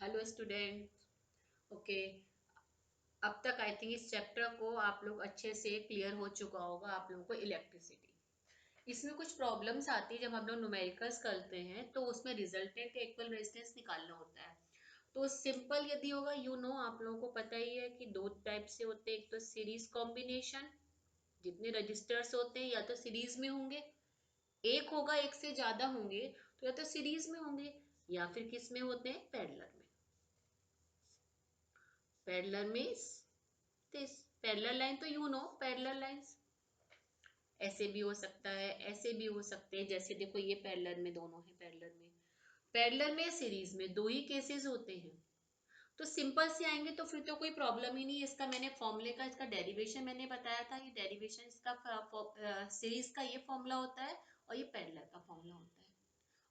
Hello student. Okay, अब तक I think इस चैप्टर को आप लोग अच्छे से क्लियर हो चुका होगा। आप लोगों को इलेक्ट्रिसिटी, इसमें कुछ प्रॉब्लम्स आती है जब हम लोग न्यूमेरिकल्स करते हैं तो उसमें रिजल्टेंट इक्वल रेजिस्टेंस निकालना होता है। तो सिंपल यदि होगा आप लोगों को पता ही है कि दो टाइप से होते हैं। एक तो सीरीज कॉम्बिनेशन, जितने रजिस्टर्स होते हैं या तो सीरीज में होंगे, एक होगा एक से ज्यादा होंगे तो या तो सीरीज में होंगे या फिर किस में होते हैं, पैरेलल में। Parallel means this parallel line, तो पैरेलल लाइंस ऐसे भी हो सकता है, ऐसे भी हो सकते हैं। जैसे देखो ये पैरेलल में दोनों है, पैरेलल में सीरीज में दो ही केसेस होते हैं। तो सिंपल से आएंगे तो फिर तो कोई प्रॉब्लम ही नहीं है। इसका मैंने फॉर्मूले का इसका डेरिवेशन मैंने बताया था। ये डेरिवेशन इसका सीरीज का ये फॉर्मूला होता है और ये पैरेलल का फॉर्मूला होता है।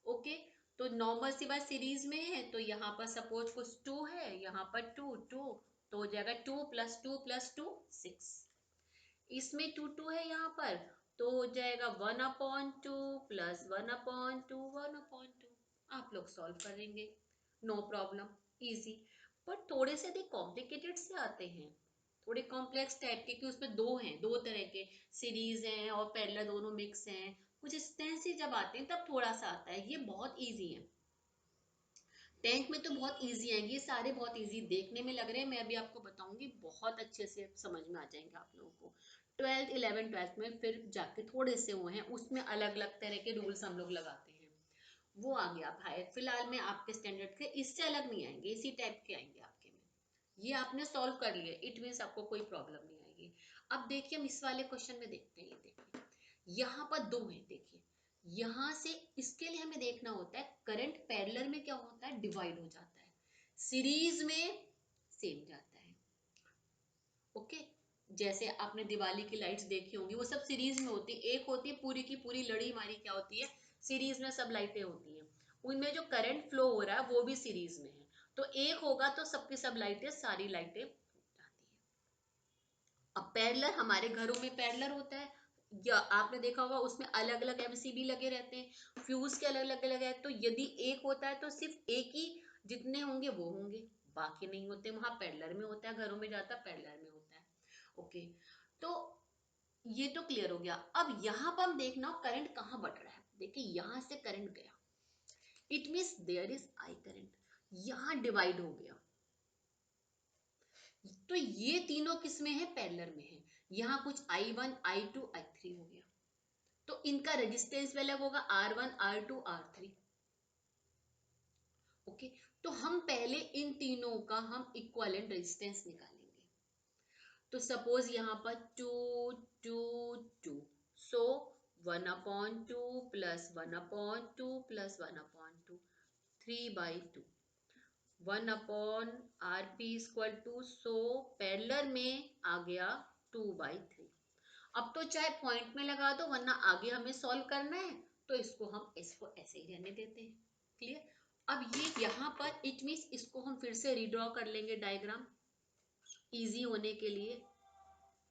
ओके, तो नॉर्मल सी बात सीरीज में है तो यहाँ पर सपोज कुछ टू है, यहाँ पर टू टू, तो हो जाएगा two plus two plus two, 6। इसमें टू टू है यहाँ पर, तो हो जाएगा 1/2 प्लस 1/2 आप लोग सॉल्व करेंगे, नो प्रॉब्लम, इजी। पर थोड़े से अधिक कॉम्प्लिकेटेड से आते हैं, थोड़े कॉम्प्लेक्स टाइप के, कि उसमें दो हैं, दो तरह के सीरीज हैं और पैरेलल दोनों मिक्स हैं। कुछ इस तरह से जब आते हैं तब थोड़ा सा आता है। ये बहुत ईजी है, टेंथ में तो बहुत इजी आएंगे, ये सारे बहुत इजी देखने में लग रहे हैं। मैं अभी आपको बताऊंगी, बहुत अच्छे से समझ में आ जाएंगे आप लोगों को। 12th 11th 12th में फिर जाके थोड़े से हुए हैं, उसमें अलग अलग तरह के रूल्स हम लोग लगाते हैं, वो आ गया। भाई फिलहाल में आपके स्टैंडर्ड के इससे अलग नहीं आएंगे, इसी टाइप के आएंगे आपके में। ये आपने सॉल्व कर लिए, इट मीन्स आपको कोई प्रॉब्लम नहीं आएगी। अब देखिए हम इस वाले क्वेश्चन में देखते हैं। ये देखिए यहाँ पर दो है, देखिए यहां से इसके लिए हमें देखना होता है करंट पैरेलल में क्या होता है, डिवाइड हो जाता है, सीरीज में सेम जाता है। ओके, जैसे आपने दिवाली की लाइट्स देखी होंगी, वो सब सीरीज में होती है। एक होती है पूरी की पूरी लड़ी हमारी क्या होती है, सीरीज में सब लाइटें होती हैं, उनमें जो करंट फ्लो हो रहा है वो भी सीरीज में है। तो एक होगा तो सबकी सब लाइटें, सारी लाइटें जाती है। अब पैरेलल हमारे घरों में पैरेलल होता है, या आपने देखा होगा उसमें अलग अलग एमसीबी लगे रहते हैं, फ्यूज के अलग अलग लगे हैं। तो यदि एक होता है तो सिर्फ एक ही जितने होंगे वो होंगे, बाकी नहीं होते। वहां पैरेलल में होता है, घरों में जाता है पैरेलल में होता है। ओके, तो ये तो क्लियर हो गया। अब यहां पर हम देखना करंट कहाँ बढ़ रहा है। देखिए यहां से करंट गया, it means there is I current, यहां डिवाइड हो गया। तो ये तीनों किस में है, पैरेलल में है। यहाँ कुछ I1 I2 I3 हो गया, तो इनका रेजिस्टेंस भी अलग होगा, R1 R2 R3। ओके, तो हम पहले इन तीनों का हम इक्विवेलेंट रेजिस्टेंस निकालेंगे। तो सपोज यहाँ पर two two two, so 1/2 plus 1/2 plus 1/2, 3/2, 1/RP=, so parallel में आ गया 2/3। अब तो चाहे पॉइंट में लगा दो, वरना आगे हमें सॉल्व करना है तो इसको ऐसे ही रहने देते हैं। क्लियर। अब ये यहाँ पर इट मीन्स इसको हम फिर से रीड्रॉ कर लेंगे डायग्राम, इजी होने के लिए।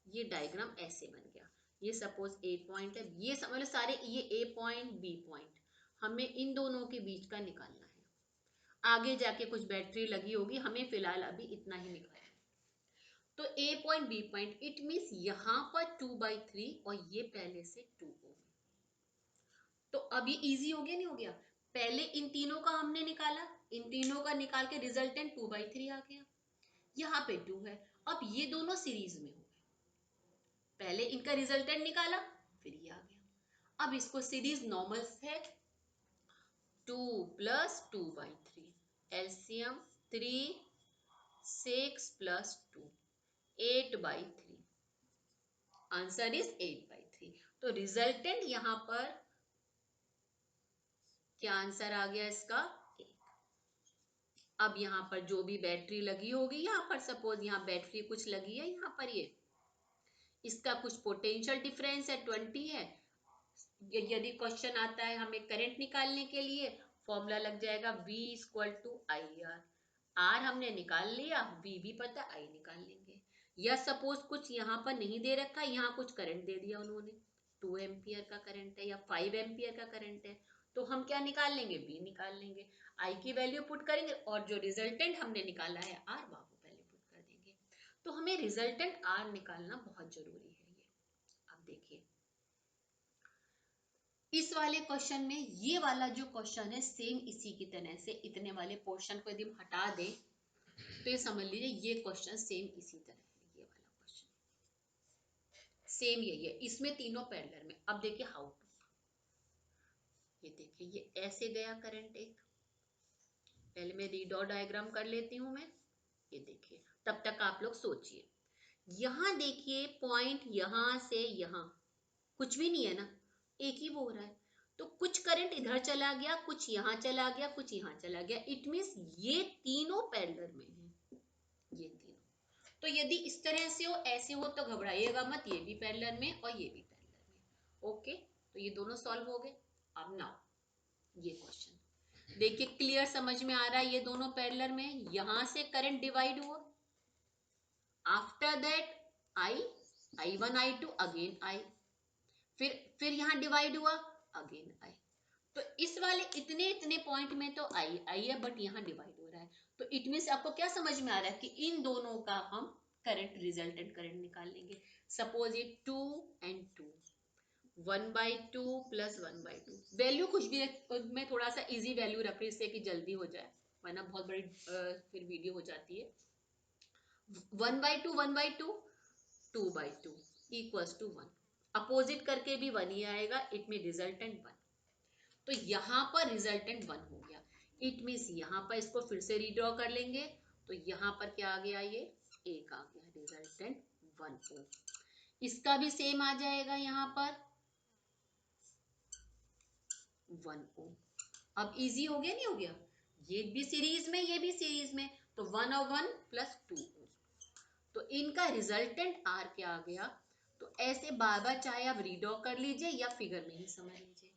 ये डायग्राम ऐसे बन गया, ये सपोज ए पॉइंट है, ये समझ लो सारे, ये ए पॉइंट बी पॉइंट, हमें इन दोनों के बीच का निकालना है। आगे जाके कुछ बैटरी लगी होगी, हमें फिलहाल अभी इतना ही निकालना है। तो A point B point, it means यहाँ पर 2/3 और ये पहले से 2 ओम। तो अब ये इजी हो गया, नहीं हो गया। पहले इन तीनों का हमने निकाला, इन तीनों का निकाल के रिजल्टेंट 2/3 आ गया, यहाँ पे 2 है। अब ये दोनों सीरीज में हो गए, पहले इनका रिजल्टेंट निकाला फिर ये आ गया। अब इसको सीरीज नॉर्मल है, 2 plus 2/3, LCM 3, 6 plus 2, 8/3, answer is 8/3। तो रिजल्टेंट यहां पर क्या आंसर आ गया इसका, 1। अब यहाँ पर जो भी बैटरी लगी होगी, यहाँ पर सपोज यहाँ बैटरी कुछ लगी है, यहाँ पर ये इसका कुछ पोटेंशियल डिफरेंस है 20 है। यदि क्वेश्चन आता है हमें करंट निकालने के लिए, फॉर्मूला लग जाएगा V=IR। आर हमने निकाल लिया, V भी पता, I निकाल लेंगे। या सपोज कुछ यहाँ पर नहीं दे रखा, यहाँ कुछ करंट दे दिया उन्होंने, 2 एम्पियर का करंट है या 5 एम्पियर का करंट है, तो हम क्या निकाल लेंगे, बी निकाल लेंगे। आई की वैल्यू पुट करेंगे और जो रिजल्टेंट हमने निकाला है आर, बाबू पहले पुट कर देंगे। तो हमें रिजल्टेंट आर निकालना बहुत जरूरी है ये। अब देखिए इस वाले क्वेश्चन में, ये वाला जो क्वेश्चन है सेम इसी की तरह से, इतने वाले पोर्शन को यदि हम हटा दें तो ये समझ लीजिए ये क्वेश्चन सेम इसी तरह है। ये वाला क्वेश्चन सेम यही है, इसमें तीनों पैरेलल में। अब देखिए हाउ टू, ये देखिए ये ऐसे गया करंट एक, पहले मैं रीडॉट डायग्राम कर लेती हूँ मैं। ये देखिए तब तक आप लोग सोचिए, यहाँ देखिए पॉइंट यहाँ से यहाँ कुछ भी नहीं है ना, एक ही वो हो रहा है। तो कुछ करंट इधर चला गया, कुछ यहाँ चला गया, कुछ यहाँ चला गया। इट मीन्स ये तीनों पैरेलल में है, ये तीनों। तो यदि इस तरह से हो, ऐसे हो, तो घबराइएगा मत, ये भी पैरेलल में और ये भी पैरेलल में। ओके, तो ये दोनों सॉल्व हो गए। अब नाउ ये क्वेश्चन देखिए, क्लियर समझ में आ रहा है, ये दोनों पैरेलल में। यहां से करंट डिवाइड हुआ, after that I1 I2 again I, फिर यहां डिवाइड हुआ, अगेन I। तो इस वाले इतने इतने पॉइंट में तो आई है, बट यहाँ डिवाइड हो रहा है। तो इट मीन्स आपको क्या समझ में आ रहा है कि इन दोनों का हम करंट, रिजल्टेंट करंट निकाल लेंगे। सपोज ये 2 and 2, 1/2 प्लस 1/2, वैल्यू कुछ भी मैं थोड़ा सा इजी वैल्यू रख रही हूँ इससे कि जल्दी हो जाए, वरना बहुत बड़ी फिर वीडियो हो जाती है। 1/2 1/2, 2/2 इक्वल्स टू 1, अपोजिट करके भी 1 ही आएगा, इट में रिजल्टेंट 1। तो यहाँ पर रिजल्टेंट 1 हो गया। इट मीन्स यहाँ पर इसको फिर से रीड्रॉ कर लेंगे, तो यहाँ पर क्या आ गया, ये एक आ गया, रिजल्टेंट 1 ओम। इसका भी सेम आ जाएगा यहाँ पर 1 ओम। अब इजी हो गया नहीं हो गया, ये भी सीरीज में, ये भी सीरीज में, तो 1 और 1 प्लस 2 ओम। तो इनका रिजल्टेंट आर क्या आ गया। तो ऐसे बार बार चाहे आप रीड्रॉ कर लीजिए या फिगर में ही समझ लीजिए,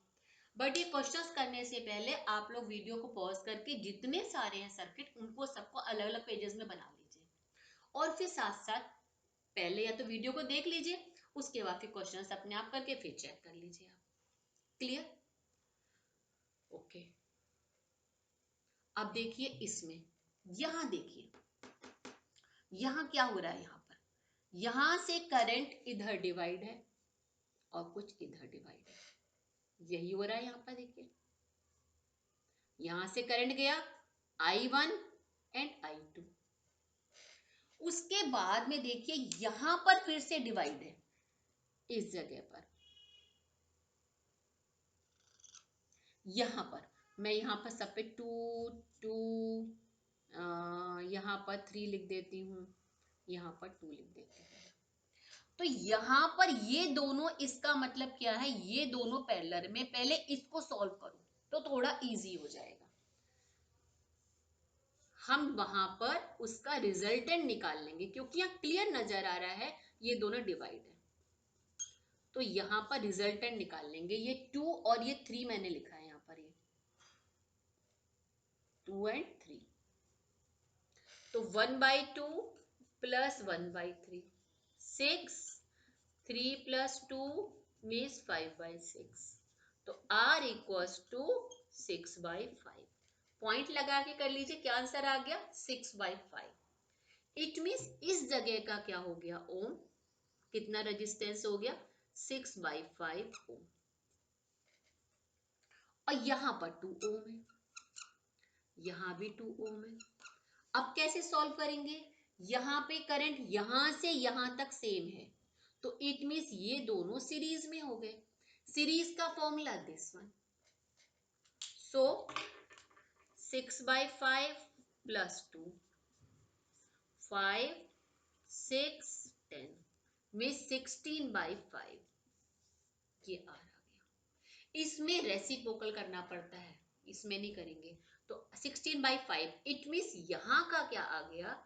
बट ये क्वेश्चंस करने से पहले आप लोग वीडियो को पॉज करके जितने सारे हैं सर्किट, उनको सबको अलग अलग पेजेस में बना लीजिए, और फिर साथ साथ पहले या तो वीडियो को देख लीजिए, उसके बाद फिर क्वेश्चंस अपने आप करके फिर चेक कर लीजिए आप। क्लियर? ओके। अब देखिए इसमें, यहां देखिए यहां क्या हो रहा है, यहां पर यहां से करंट इधर डिवाइड है और कुछ इधर डिवाइड है, यही हो रहा है यहां पर। देखिए यहां से करंट गया I1 एंड I2, उसके बाद में देखिए यहां पर फिर से डिवाइड है, इस जगह पर, यहां पर मैं यहाँ पर सब पे 2 2 यहाँ पर 3 लिख देती हूँ, यहाँ पर 2 लिख देती हूँ। तो यहाँ पर ये दोनों, इसका मतलब क्या है, ये दोनों पैरेलल में, पहले इसको सॉल्व करो तो थोड़ा इजी हो जाएगा। हम वहां पर उसका रिजल्टेंट निकाल लेंगे, क्योंकि यहाँ क्लियर नजर आ रहा है ये दोनों डिवाइड है, तो यहाँ पर रिजल्टेंट निकाल लेंगे। ये 2 और ये 3 मैंने लिखा है यहाँ पर, ये 2 and 3, तो 1/2 प्लस 1/3, 6, 3 प्लस 2 मीन्स 5/6, तो R इक्वल्स टू 6/5। पॉइंट लगा के कर लीजिए, क्या आंसर आ गया, 6/5। इट मीन्स इस जगह का क्या हो गया, ओम, कितना रेजिस्टेंस हो गया, 6/5 ओम। और यहां पर 2 ओम है, यहां भी 2 ओम है। अब कैसे सॉल्व करेंगे, यहां पे करंट यहां से यहां तक सेम है, तो इट मीन्स ये दोनों सीरीज में हो गए। सीरीज का formula this one, so 6/5 plus 2, 5 6 10 में 16/5, ये आ गया। इसमें रेसिप्रोकल करना पड़ता है, इसमें नहीं करेंगे। तो 16/5, इट मीन्स यहां का क्या आ गया,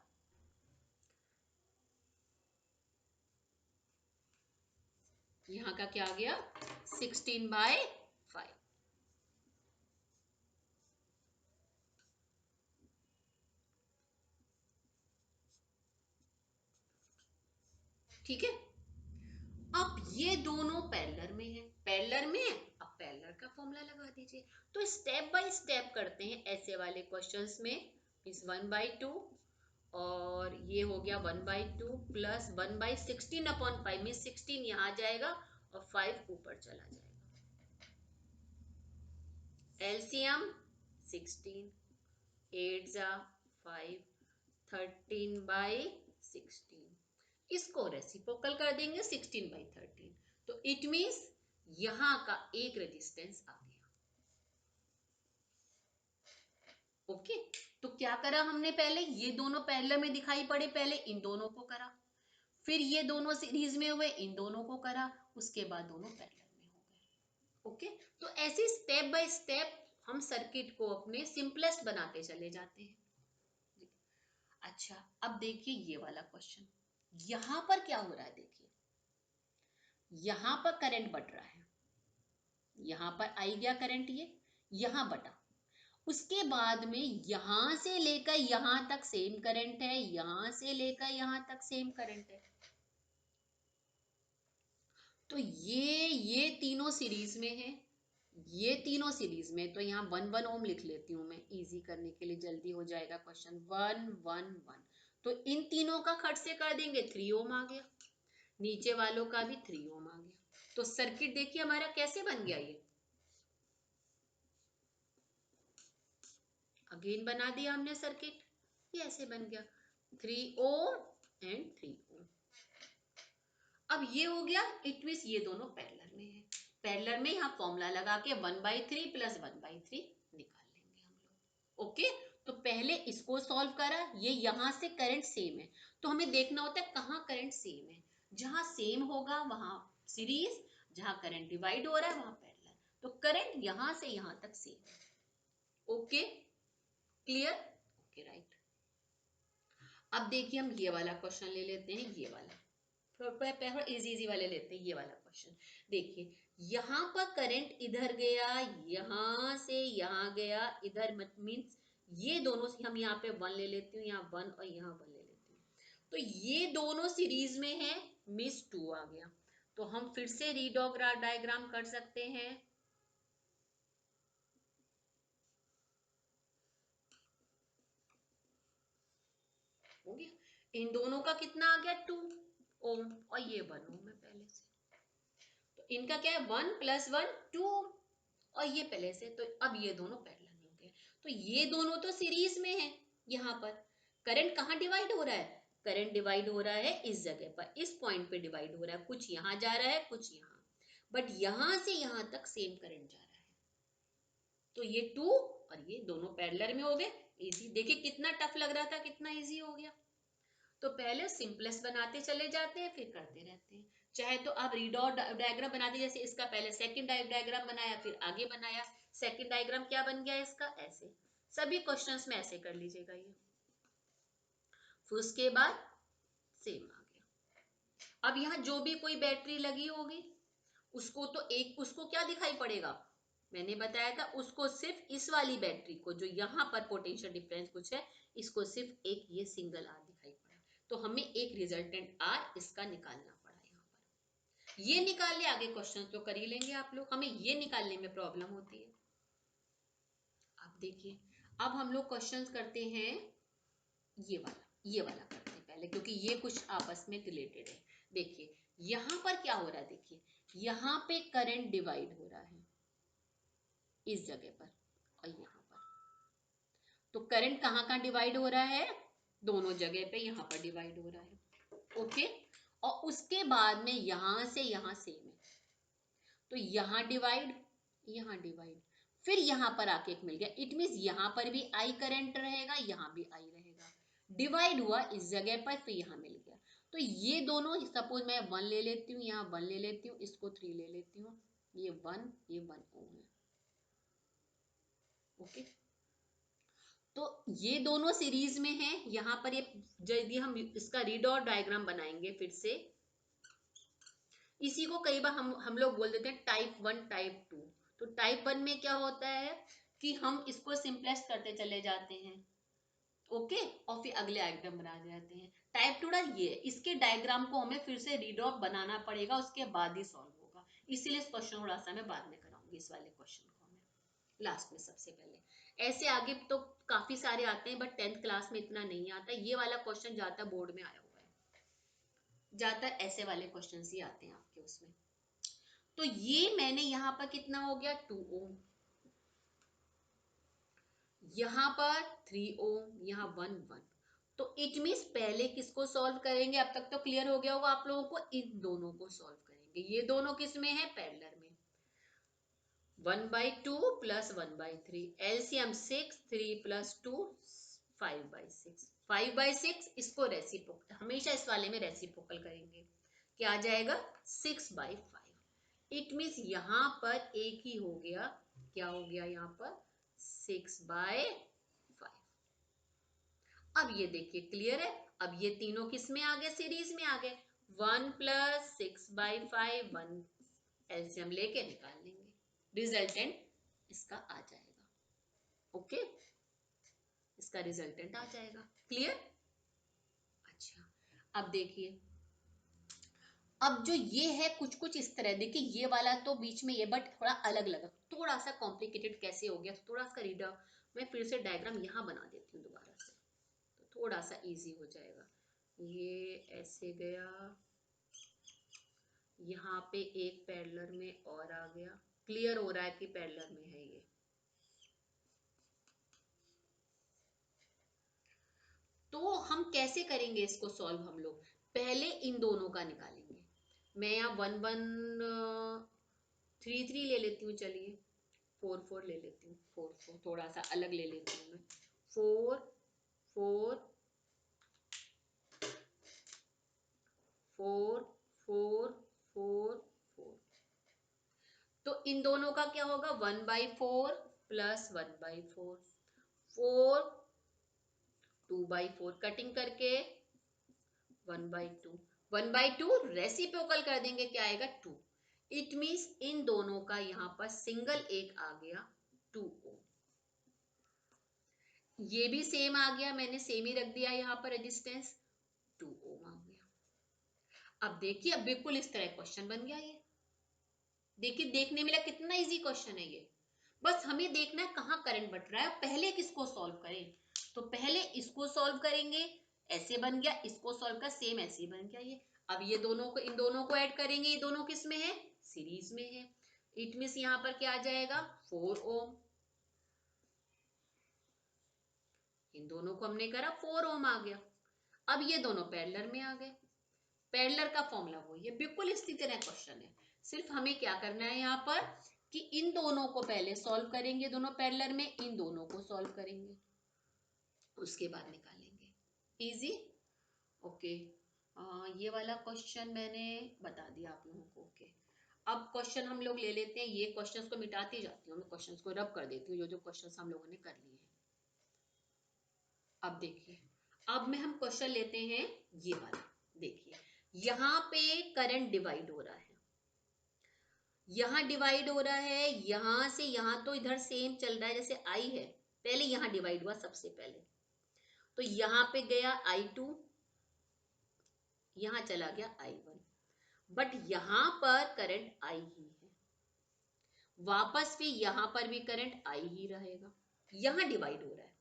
यहां का क्या आ गया, 16/5। ठीक है। अब ये दोनों पैरेलल में है, पैरेलल में पैरेलल का फॉर्मूला लगा दीजिए। तो स्टेप बाय स्टेप करते हैं ऐसे वाले क्वेश्चंस में। इस 1/2 और ये हो गया 1/2 प्लस 1/16/5 मीन 16 यहाँ जाएगा और 5 ऊपर चला जाएगा। एलसीएम 16, 8 जा 5, 13/16। इसको रेसिप्रोकल कर देंगे 16/13। तो इट मीन्स यहां का एक रेजिस्टेंस आ गया। ओके, तो क्या करा हमने, पहले ये दोनों पैरेलल में दिखाई पड़े, पहले इन दोनों को करा, फिर ये दोनों सीरीज में हुए, इन दोनों को करा, उसके बाद दोनों पैरेलल में हो गए। ओके, तो ऐसे स्टेप बाय स्टेप हम सर्किट को अपने सिंपलेस्ट बनाते चले जाते हैं। अच्छा, अब देखिए ये वाला क्वेश्चन, यहां पर क्या हो रहा है, देखिए यहां पर करंट बट रहा है, यहां पर आई गया करंट, ये यहां बटा, उसके बाद में यहां से लेकर यहां तक सेम करंट है, यहां से लेकर यहां तक सेम करंट है। तो ये तीनों सीरीज में है, ये तीनों सीरीज में, तो यहाँ 1 ओम लिख लेती हूँ मैं इजी करने के लिए, जल्दी हो जाएगा क्वेश्चन। 1 1 1, तो इन तीनों का खट से कर देंगे 3 ओम आ गया, नीचे वालों का भी 3 ओम आ गया। तो सर्किट देखिए हमारा कैसे बन गया, ये अगेन बना दिया हमने सर्किट, ये ऐसे बन गया 3 ओम एंड 3 ओम। अब ये हो गया, इट मींस ये दोनों पैरेलल में है। पैरेलल में यहाँ फॉर्मूला लगा के 1/3 प्लस 1/3 निकाल लेंगे हम लोग। ओके, तो पहले इसको सॉल्व करा, ये यहाँ से करंट सेम है, तो हमें देखना होता है कहाँ करंट सेम है। जहां सेम होगा वहां सीरीज, जहां करंट डिवाइड हो रहा है वहां पैरेलल। तो करंट यहां से यहां तक सेम है। Okay, clear, okay right. अब देखिए हम ये वाला क्वेश्चन ले लेते हैं, ये वाला थोड़ा इजी वाले लेते हैं, ये वाला क्वेश्चन देखिए। यहाँ पर करंट इधर गया, यहाँ से यहाँ गया इधर, मीन्स ये दोनों से हम यहाँ पे 1 ले लेती हूँ, यहाँ 1 और यहाँ 1 ले लेती हूँ, तो ये दोनों सीरीज में है, मिस 2 आ गया। तो हम फिर से रीडॉग डायग्राम कर सकते हैं। हो गया, इन दोनों का कितना आ गया 2 ओम और ये 1 ओम है पहले से, तो इनका क्या है 1 + 1 2 और ये पहले से, तो अब ये दोनों पैरेलल हो गए। तो ये दोनों तो सीरीज में है। यहाँ पर करंट कहाँ डिवाइड हो रहा है, करंट डिवाइड हो रहा है इस जगह पर, इस पॉइंट पे डिवाइड हो रहा है, कुछ यहाँ जा रहा है कुछ यहाँ, बट यहाँ से यहाँ तक सेम करंट जा रहा है। तो ये 2 और ये दोनों पैरेलल में हो गए। इजी, देखिए कितना टफ लग रहा था, कितना इजी हो गया। तो पहले सिंपलेस्ट बनाते चले जाते हैं, फिर करते रहते हैं। चाहे तो आप रीडॉट डायग्राम बनाते, जैसे इसका पहले सेकंड डायग्राम बनाया, फिर आगे बनाया, सेकंड डायग्राम क्या बन गया इसका, ऐसे सभी क्वेश्चंस में ऐसे कर लीजिएगा ये, फिर उसके बाद सेम आ गया। अब यहाँ जो भी कोई बैटरी लगी होगी उसको तो एक, उसको क्या दिखाई पड़ेगा, मैंने बताया था उसको सिर्फ इस वाली बैटरी को, जो यहाँ पर पोटेंशियल डिफरेंस कुछ है, इसको सिर्फ एक ये सिंगल आर दिखाई पड़ा, तो हमें एक रिजल्टेंट आर इसका निकालना पड़ा। यहाँ पर ये निकाल ले, आगे क्वेश्चन तो कर ही लेंगे आप लोग, हमें ये निकालने में प्रॉब्लम होती है। अब देखिए, अब हम लोग क्वेश्चन करते हैं ये वाला करते हैं पहले, क्योंकि ये कुछ आपस में रिलेटेड है। देखिए यहाँ पर क्या हो रहा है, देखिए यहाँ पे करंट डिवाइड हो रहा है इस जगह पर और यहाँ पर, तो करंट कहाँ कहाँ डिवाइड हो रहा है, दोनों जगह पे यहाँ पर डिवाइड हो रहा है। ओके, और उसके बाद में यहाँ से यहाँ सेम है, तो यहाँ डिवाइड, यहाँ डिवाइड, फिर यहाँ पर आके एक मिल गया, इट मीन्स यहाँ पर भी आई करंट रहेगा, यहाँ भी आई रहेगा, डिवाइड हुआ इस जगह पर, फिर यहाँ मिल गया। तो ये दोनों, सपोज मैं 1 ले लेती हूँ, यहाँ 1 ले लेती हूँ, इसको 3 ले लेती हूँ, ये 1 ये 1 ओम है। ओके, तो ये दोनों सीरीज में है। यहाँ पर ये यदि हम इसका रीडॉट डायग्राम बनाएंगे फिर से, इसी को कई बार हम लोग बोल देते हैं टाइप 1 टाइप 2। तो टाइप 1 में क्या होता है कि हम इसको सिंपलेस्ट करते चले जाते हैं, ओके, और फिर अगले आइटम बना जाते हैं। टाइप 2 ये, इसके डायग्राम को हमें फिर से रीडॉट बनाना पड़ेगा, उसके बाद ही सॉल्व होगा, इसीलिए इस क्वेश्चन थोड़ा सा मैं बाद में कराऊंगी। बताऊंगी इस वाले क्वेश्चन को मैं लास्ट में सबसे पहले। ऐसे आगे तो काफी सारे आते हैं बट 10th क्लास में इतना नहीं आता। ये वाला क्वेश्चन ज्यादा बोर्ड में आया हुआ है, ज्यादा ऐसे वाले क्वेश्चन ही आते हैं आपके उसमें। तो ये मैंने यहाँ पर कितना हो गया 2 ओम, यहाँ पर 3 ओम, यहाँ 1 1। तो इट मीन्स पहले किसको सॉल्व करेंगे, अब तक तो क्लियर हो गया होगा आप लोगों को, इन दोनों को सॉल्व करेंगे। ये दोनों किस में है, पैरेलल में। 1/2 प्लस 1/3, एलसीएम 6, 3 प्लस 2 5/6, 5/6 इसको रेसिप्रोकल, हमेशा इस वाले में रेसिप्रोकल करेंगे, क्या आ जाएगा 6/5। इट मीन्स यहाँ पर एक ही हो गया, क्या हो गया यहाँ पर 6/5। अब ये देखिए क्लियर है। अब ये तीनों किस में आ गए, सीरीज में आ गए। 1 प्लस 6/5, 1 एलसीएम लेके निकाल लेंगे, रिजल्टेंट इसका आ जाएगा। ओके, इसका रिजल्टेंट आ जाएगा। क्लियर। अच्छा, अब देखिए, अब जो ये है कुछ कुछ इस तरह, देखिए ये वाला तो बीच में ये बट थोड़ा अलग लगा, थोड़ा सा कॉम्प्लिकेटेड कैसे हो गया, थोड़ा सा रीडर मैं फिर से डायग्राम यहाँ बना देती हूँ दोबारा से, तो थोड़ा सा इजी हो जाएगा। ये ऐसे गया, यहाँ पे एक पैरेलल में और आ गया, क्लियर हो रहा है कि पैरेलल में है ये। तो हम कैसे करेंगे इसको सॉल्व, हम लोग पहले इन दोनों का निकालेंगे। मैं यहाँ 1 1 3 3 ले लेती हूँ, चलिए 4 4 ले लेती हूँ, 4 4 थोड़ा सा अलग ले लेती हूँ मैं, 4 4 4 4 4 4। तो इन दोनों का क्या होगा 1/4 प्लस 1/4, 4 2/4 कटिंग करके 1/2, 1/2 रेसिप्रोकल कर देंगे, क्या आएगा 2। इट मीन्स इन दोनों का यहाँ पर सिंगल एक आ गया 2 ओम। ये भी सेम आ गया, मैंने सेम ही रख दिया यहाँ पर रेजिस्टेंस, 2 ओम आ गया। अब देखिए, अब बिल्कुल इस तरह क्वेश्चन बन गया ये। देखिए देखने में कितना इजी क्वेश्चन है ये, बस हमें देखना है कहाँ करंट बट रहा है, पहले किसको सॉल्व करें। तो पहले इसको सॉल्व करेंगे, ऐसे बन गया, इसको सॉल्व कर सेम ऐसे बन गया ये। अब ये दोनों को, इन दोनों को ऐड करेंगे, ये दोनों किस में है, सीरीज में है। इट मीन्स यहाँ पर क्या आ जाएगा 4 ओम, इन दोनों को हमने करा 4 ओम आ गया। अब ये दोनों पैरेलल में आ गए, पैरेलल का फॉर्मूला वही है, बिल्कुल इसी तरह क्वेश्चन है। सिर्फ हमें क्या करना है यहाँ पर कि इन दोनों को पहले सॉल्व करेंगे, दोनों पैरेलल में, इन दोनों को सॉल्व करेंगे, उसके बाद निकालेंगे। इजी। ओके, ये वाला क्वेश्चन मैंने बता दिया आप लोगों को। ओके, अब क्वेश्चन हम लोग ले लेते हैं, ये क्वेश्चंस को मिटाती जाती हूँ मैं, क्वेश्चंस को रब कर देती हूँ जो जो क्वेश्चंस हम लोगों ने कर लिए हैं। अब देखिए, अब में हम क्वेश्चन लेते हैं ये वाला। देखिए यहाँ पे करंट डिवाइड हो रहा है, यहाँ डिवाइड हो रहा है, यहां से यहाँ तो इधर सेम चल रहा है जैसे आई है, पहले यहाँ डिवाइड हुआ सबसे पहले, तो यहाँ पे गया I2, यहाँ चला गया I1, बट यहाँ पर करंट आई ही है, वापस भी यहाँ पर भी करंट आई ही रहेगा, यहाँ डिवाइड हो रहा है।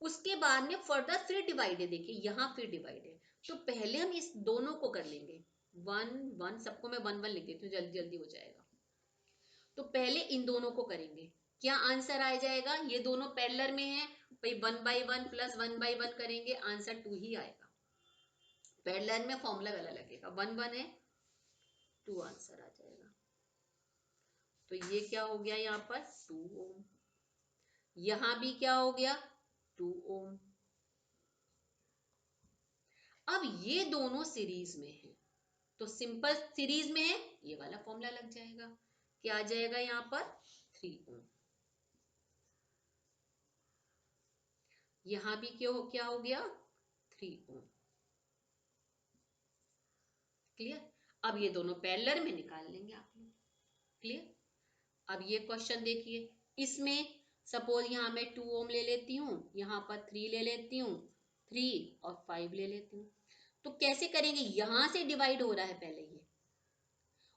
उसके बाद में फर्दर फिर डिवाइड है, देखिए यहाँ फिर डिवाइड है, तो पहले हम इस दोनों को कर लेंगे 1 1, सबको मैं 1 1 लिख देती हूँ, जल्दी जल्दी हो जाएगा। तो पहले इन दोनों को करेंगे, क्या आंसर आ जाएगा, ये दोनों पैरेलल में है भाई, 1/1 प्लस 1/1 करेंगे, आंसर 2 ही आएगा। पैरेलल में फॉर्मूला वाला लगेगा, 1 1 है 2 आंसर आ जाएगा। तो ये क्या हो गया यहाँ पर 2 ओम, यहाँ भी क्या हो गया 2 ओम। अब ये दोनों सीरीज में है, तो सिंपल सीरीज में है, ये वाला फॉर्मूला लग जाएगा, क्या आ जाएगा यहाँ पर 3 ओम। यहाँ भी क्या हो गया 3 ओम। क्लियर। अब ये दोनों पैरेलल में निकाल लेंगे आप लोग। क्लियर। अब ये क्वेश्चन देखिए, इसमें सपोज यहाँ मैं 2 ओम ले लेती हूँ, यहाँ पर 3 ले लेती हूँ, 3 और 5 ले लेती हूँ। तो कैसे करेंगे, यहां से डिवाइड हो रहा है पहले ये,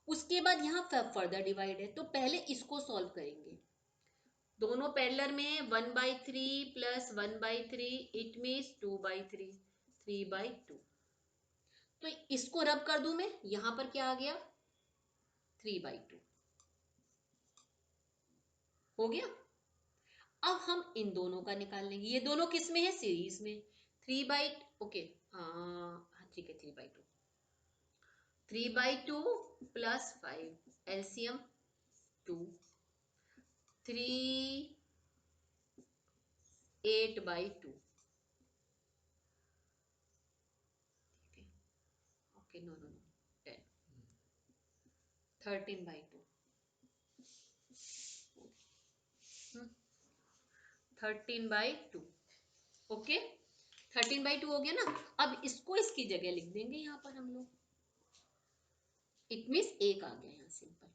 उसके बाद यहाँ फर्दर डिवाइड है, तो पहले इसको सॉल्व करेंगे। दोनों पैरेलल में है, 1/3 प्लस 1/3 इट मीन्स 2/3, 3/2। तो इसको रब कर दूं मैं, यहां पर क्या आ गया 3/2 हो गया। अब हम इन दोनों का निकाल लेंगे, ये दोनों किस में है, सीरीज में। 3 ओके, हाँ ठीक है, 3/2, 3/2 plus 5 LCM 2, 3 8/2, okay no no no 10, 13/2, 13/2 okay, 13/2 हो गया ना। अब इसको इसकी जगह लिख देंगे यहाँ पर हम लोग, इट मीन्स एक आ गया यहाँ सिंपल,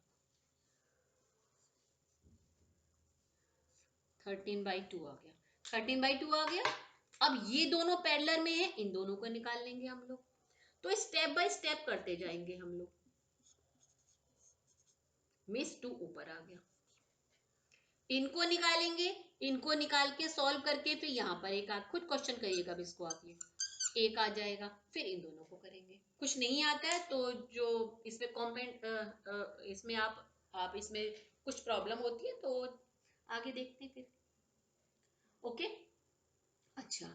13/2 आ गया, 13/2 आ गया। अब ये दोनों पैरेलल में है, इन दोनों को निकाल लेंगे हम लोग। तो स्टेप बाय स्टेप करते जाएंगे हम लोग। मिस 2 ऊपर आ गया, इनको निकालेंगे, इनको निकाल के सॉल्व करके फिर यहाँ पर एक आप खुद क्वेश्चन करिएगा, अब इसको आप, ये एक आ जाएगा, फिर इन दोनों को करेंगे। कुछ नहीं आता है तो जो इसमें कमेंट, इसमें आप इसमें कुछ प्रॉब्लम होती है तो आगे देखते हैं फिर। ओके, अच्छा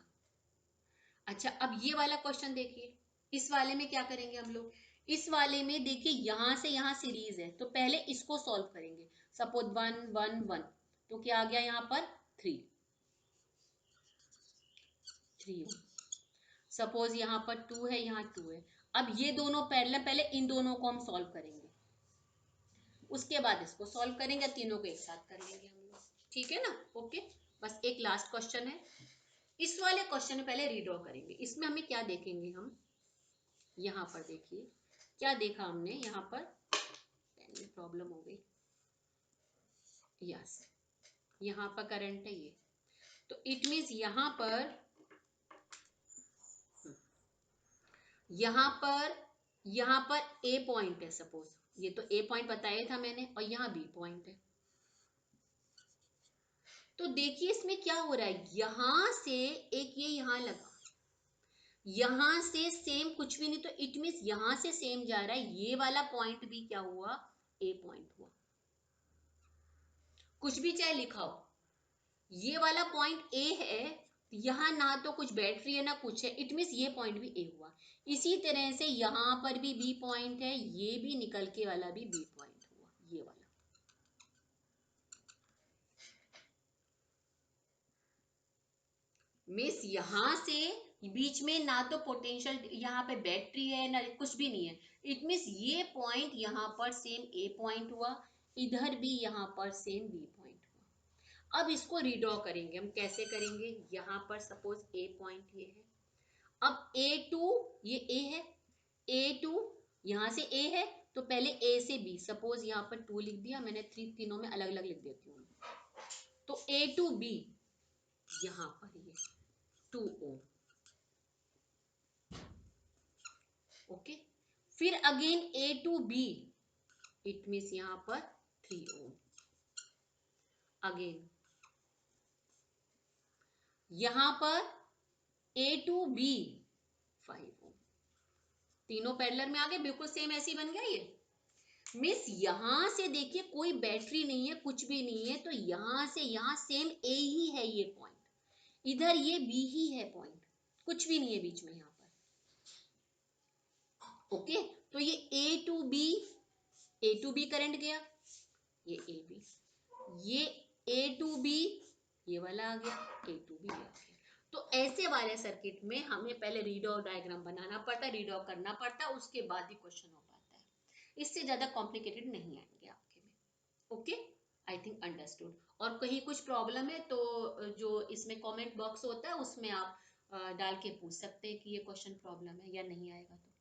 अच्छा, अब ये वाला क्वेश्चन देखिए, इस वाले में क्या करेंगे हम लोग, इस वाले में देखिए यहां से यहां सीरीज है, तो पहले इसको सॉल्व करेंगे। सपोज 1 1 1, तो क्या आ गया यहाँ पर 3 3। सपोज यहाँ पर 2 है, यहाँ 2 है। अब ये दोनों पैरेलल, पहले इन दोनों को हम सॉल्व करेंगे, उसके बाद इसको सॉल्व करेंगे, तीनों को एक साथ कर लेंगे हम लोग, ठीक है ना। ओके, बस एक लास्ट क्वेश्चन है, इस वाले क्वेश्चन में पहले रीड्रॉ करेंगे। इसमें हमें क्या देखेंगे, हम यहाँ पर देखिए क्या देखा हमने, यहाँ पर प्रॉब्लम हो गई, यस यहाँ पर करंट है ये, तो इट मीन्स यहाँ पर यहाँ पर ए पॉइंट है, सपोज ये तो ए पॉइंट बताया था मैंने, और यहाँ बी पॉइंट है। तो देखिए इसमें क्या हो रहा है, यहां से एक ये यहां लगा, यहां से सेम कुछ भी नहीं, तो इट मीन्स यहां से सेम जा रहा है, ये वाला पॉइंट भी क्या हुआ, ए पॉइंट हुआ। कुछ भी चाहे लिखा हो, ये वाला पॉइंट ए है, यहाँ ना तो कुछ बैटरी है ना कुछ है, इट मीन्स ये पॉइंट भी ए हुआ। इसी तरह से यहाँ पर भी बी पॉइंट है, ये भी निकल के वाला भी बी पॉइंट हुआ, ये वाला। मीन्स यहां से बीच में ना तो पोटेंशियल, यहाँ पे बैटरी है ना कुछ भी नहीं है, इट मीन्स ये पॉइंट यहाँ पर सेम ए पॉइंट हुआ, इधर भी यहाँ पर सेम बी पॉइंट हुआ। अब इसको रीड्रॉ करेंगे हम, कैसे करेंगे, यहाँ पर सपोज ए पॉइंट ये है, अब A2 ये A है, A2 यहाँ से A है, तो पहले A से B, सपोज यहाँ पर 2 लिख दिया मैंने, तीनों में अलग अलग लिख देती हूँ, तो A to B यहाँ पर ये 2 ओम, ओके। फिर again A to B, it means यहाँ पर 3 ओम, अगेन यहाँ पर A to B 5 ओम, तीनों पैरेलल में आ गए, बिल्कुल सेम ऐसे बन गया ये। मिस यहां से देखिए कोई बैटरी नहीं है, कुछ भी नहीं है, तो यहां से यहां सेम ए ही है ये पॉइंट, इधर ये बी ही है पॉइंट, कुछ भी नहीं है बीच में यहाँ पर। ओके, तो ये ए टू बी करंट गया, ये ए बी, ये ए टू बी, ये वाला आ गया, ए टू बी आ गया। तो ऐसे वाले सर्किट में हमें पहले रीडॉ डायग्राम बनाना पड़ता है, रीडॉ करना पड़ता है, उसके बाद ही क्वेश्चन हो पाता है, इससे ज्यादा कॉम्प्लिकेटेड नहीं आएंगे आपके में। Okay, I think understood. और कहीं कुछ प्रॉब्लम है तो जो इसमें कमेंट बॉक्स होता है उसमें आप डाल के पूछ सकते हैं कि ये क्वेश्चन प्रॉब्लम है या नहीं आएगा तो।